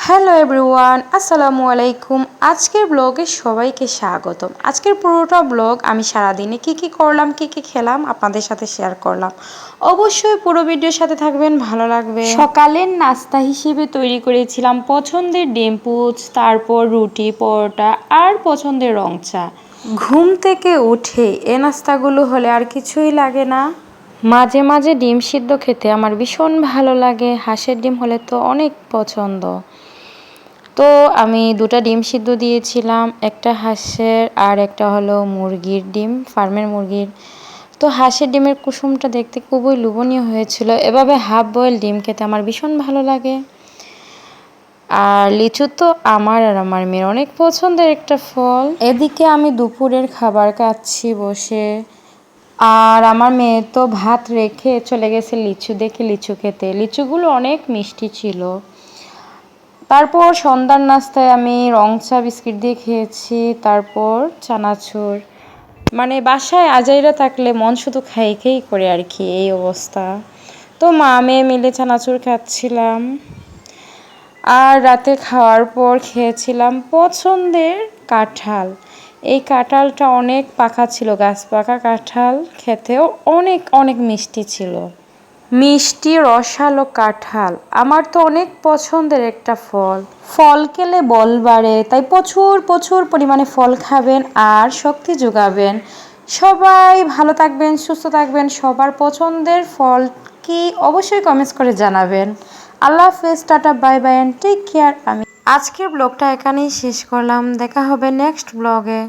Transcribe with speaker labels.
Speaker 1: Hello everyone, আসসালামু আলাইকুম। আজকের ব্লগে সবাইকে স্বাগতম। আজকের পুরোটা ব্লগ আমি সারাদিনে কি করলাম, কি খেলাম আপনাদের সাথে শেয়ার করলাম। অবশ্যই পুরো ভিডিওর সাথে থাকবেন, ভালো লাগবে। সকালের নাস্তা হিসেবে তৈরি করেছিলাম পছন্দের ডিম পোচ, তারপর রুটি, পরোটা আর পছন্দের রং চা। ঘুম থেকে উঠে এ নাস্তাগুলো হলে আর কিছুই লাগে না। মাঝে মাঝে ডিম সিদ্ধ খেতে আমার ভীষণ ভালো লাগে। হাঁসের ডিম হলে তো অনেক পছন্দ। তো আমি দুটা ডিম সিদ্ধ দিয়েছিলাম, একটা হাঁসের আর একটা হলো মুরগির ডিম, ফার্মের মুরগির। তো হাঁসের ডিমের কুসুমটা দেখতে খুবই লোভনীয় হয়েছিল। এভাবে হাফ বয়েল ডিম খেতে আমার ভীষণ ভালো লাগে। আর লিচু তো আমার আর আমার মেয়ের অনেক পছন্দের একটা ফল। এদিকে আমি দুপুরের খাবার খাচ্ছি বসে, আর আমার মেয়ে তো ভাত রেখে চলে গেছে লিচু দেখে লিচু খেতে। লিচুগুলো অনেক মিষ্টি ছিল। তারপর সন্ধ্যার নাস্তায় আমি রং চা বিস্কিট দিয়ে খেয়েছি, তারপর চানাচুর। মানে বাসায় আজাইরা থাকলে মন শুধু খেয়েই করে আর কি, এই অবস্থা। তো মা মেয়ে মিলে চানাচুর খাচ্ছিলাম। আর রাতে খাওয়ার পর খেয়েছিলাম পছন্দের কাঁঠাল। এই কাঁঠালটা অনেক পাকা ছিল, গাছ পাকা কাঁঠাল, খেতেও অনেক অনেক মিষ্টি ছিল। মিষ্টি রসালো কাঁঠাল আমার তো অনেক পছন্দের একটা ফল। ফল খেলে বল বাড়ে, তাই প্রচুর প্রচুর পরিমাণে ফল খাবেন আর শক্তি যোগাবেন। সবাই ভালো থাকবেন, সুস্থ থাকবেন। সবার পছন্দের ফল কি অবশ্যই কমেন্টস করে জানাবেন। আল্লাহ হাফেজ, tata, bye bye and take care. আমি আজকের ব্লগটা এখানেই শেষ করলাম। দেখা হবে নেক্সট ব্লগে।